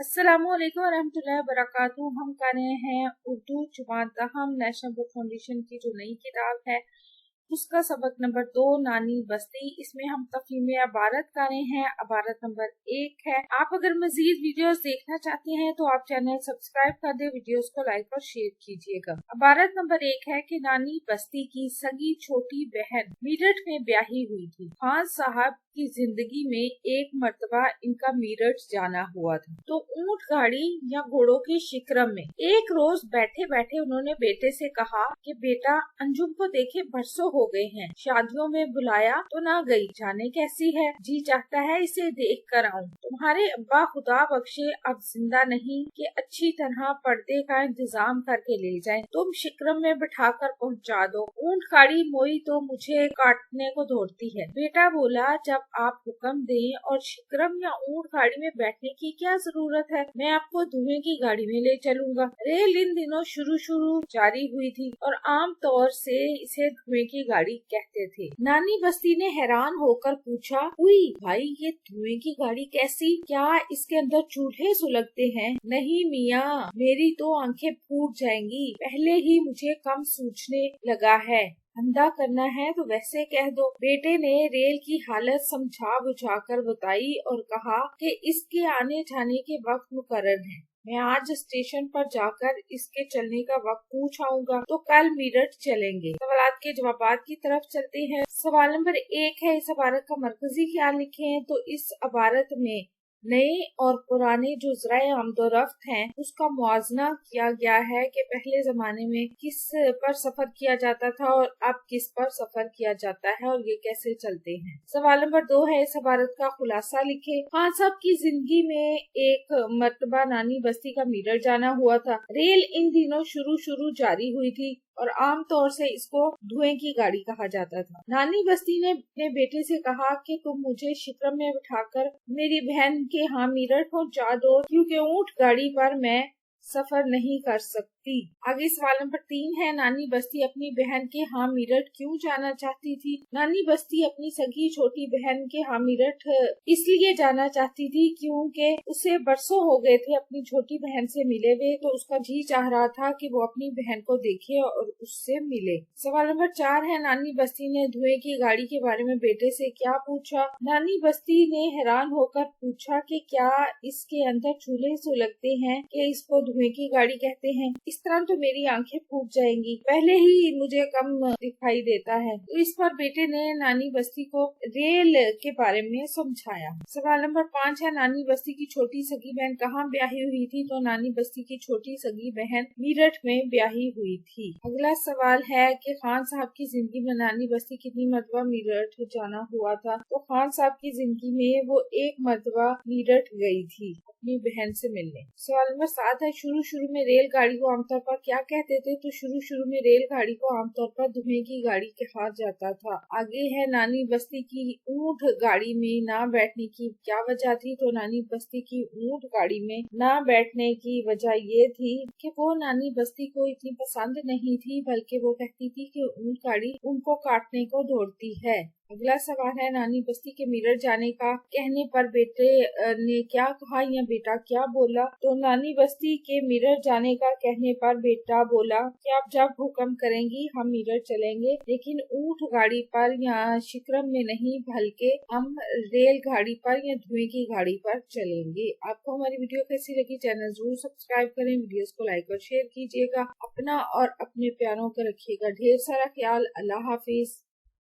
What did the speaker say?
अस्सलामुअलैकुम वरहमतुल्लाहि वबरकातुहू। हम कर रहे हैं उर्दू जमात दहम नेशनल बुक फाउंडेशन की जो नई किताब है उसका सबक नंबर 2 नानी बस्ती। इसमें हम तफहीम अबारत कर रहे हैं। अबारत नंबर 1 है। आप अगर मजीद वीडियोस देखना चाहते हैं तो आप चैनल सब्सक्राइब कर दे, वीडियोस को लाइक और शेयर कीजिएगा। अबारत नंबर 1 है कि नानी बस्ती की सगी छोटी बहन मीरठ में ब्याही हुई थी। खान साहब की जिंदगी में एक मर्तबा इनका मीरठ जाना हुआ था तो ऊंट गाड़ी या घोड़ों के शिक्रम में एक रोज बैठे बैठे उन्होंने बेटे से कहा कि बेटा, अंजुम को देखे बरसों हो गए हैं, शादियों में बुलाया तो ना गई, जाने कैसी है, जी चाहता है इसे देख कर आऊँ। तुम्हारे अब्बा खुदा बख्शे अब जिंदा नहीं कि अच्छी तरह पर्दे का इंतजाम करके ले जाएं, तुम शिक्रम में बिठा कर पहुँचा दो। ऊंट गाड़ी मोई तो मुझे काटने को दौड़ती है। बेटा बोला, जब आप हुक्म दें, और शिक्रम या ऊंट गाड़ी में बैठने की क्या जरूरत है, मैं आपको धुएं की गाड़ी में ले चलूंगा। रेल इन दिनों शुरू जारी हुई थी और आम तौर से इसे धुएं की गाड़ी कहते थे। नानी बस्ती ने हैरान होकर पूछा, हुई भाई, ये धुएं की गाड़ी कैसी? क्या इसके अंदर चूल्हे सुलगते हैं? नहीं मियाँ, मेरी तो आंखें फूट जाएंगी, पहले ही मुझे कम सूझने लगा है। धंधा करना है तो वैसे कह दो। बेटे ने रेल की हालत समझा बुझाकर बताई और कहा कि इसके आने जाने के वक्त मुकर्रर है। मैं आज स्टेशन पर जाकर इसके चलने का वक्त पूछ आऊंगा तो कल मीरठ चलेंगे। सवालात के जवाबात की तरफ चलते हैं। सवाल नंबर 1 है, इस अबारत का मरकजी ख्याल लिखें। तो इस अबारत में नए और पुराने जो ज़राए आमदोरफ्त हैं उसका मुआवजा किया गया है कि पहले जमाने में किस पर सफर किया जाता था और अब किस पर सफर किया जाता है और ये कैसे चलते हैं। सवाल नंबर 2 है, इस अबारत का खुलासा लिखे। खान साहब की जिंदगी में एक मर्तबा नानी बस्ती का मीरठ जाना हुआ था। रेल इन दिनों शुरू जारी हुई थी और आम तौर से इसको धुएं की गाड़ी कहा जाता था। नानी बस्ती ने अपने बेटे से कहा कि तुम मुझे शिक्रम में बिठाकर मेरी बहन के यहाँ मीरठ पहुँचा दो, क्योंकि ऊंट गाड़ी पर मैं सफर नहीं कर सकती। आगे सवाल नंबर 3 है, नानी बस्ती अपनी बहन के यहाँ मीरठ क्यों जाना चाहती थी? नानी बस्ती अपनी सगी छोटी बहन के यहाँ मीरठ इसलिए जाना चाहती थी क्योंकि उसे बरसों हो गए थे अपनी छोटी बहन से मिले हुए, तो उसका जी चाह रहा था कि वो अपनी बहन को देखे और उससे मिले। सवाल नंबर 4 है, नानी बस्ती ने धुएं की गाड़ी के बारे में बेटे से क्या पूछा? नानी बस्ती ने हैरान होकर पूछा कि क्या इसके अंदर चूल्हे सुलगते हैं कि इसको धुएं की गाड़ी कहते हैं? इस तरह तो मेरी आंखें फूट जाएंगी, पहले ही मुझे कम दिखाई देता है। तो इस पर बेटे ने नानी बस्ती को रेल के बारे में समझाया। सवाल नंबर 5 है, नानी बस्ती की छोटी सगी बहन कहाँ ब्याही हुई थी? तो नानी बस्ती की छोटी सगी बहन मीरठ में ब्याही हुई थी। अगला सवाल है कि खान साहब की जिंदगी में नानी बस्ती कितनी मरतबा मीरठ जाना हुआ था? तो खान साहब की जिंदगी में वो एक मरतबा मीरठ गई थी अपनी बहन से मिलने। सवाल नंबर 7 है, शुरू में रेलगाड़ी को आमतौर पर क्या कहते थे? तो शुरू में रेलगाड़ी को आमतौर पर धुएं की गाड़ी कहा जाता था। आगे है, नानी बस्ती की ऊंट गाड़ी में ना बैठने की क्या वजह थी? तो नानी बस्ती की ऊंट गाड़ी में ना बैठने की वजह ये थी कि वो नानी बस्ती को इतनी पसंद नहीं थी, बल्कि वो कहती थी कि ऊंट गाड़ी उनको काटने को दौड़ती है। अगला सवाल है, नानी बस्ती के मीरठ जाने का कहने पर बेटे ने क्या कहा या बेटा क्या बोला? तो नानी बस्ती के मीरठ जाने का कहने पर बेटा बोला कि आप जब हुक्म करेंगी हम मीरठ चलेंगे, लेकिन ऊंट गाड़ी पर या शिक्रम में नहीं, बल्कि हम रेल गाड़ी पर या धुएं की गाड़ी पर चलेंगे। आपको हमारी वीडियो कैसी लगी? चैनल जरूर सब्सक्राइब करें, वीडियोस को लाइक और शेयर कीजिएगा। अपना और अपने प्यारों का रखिएगा ढेर सारा ख्याल। अल्लाह हाफिज।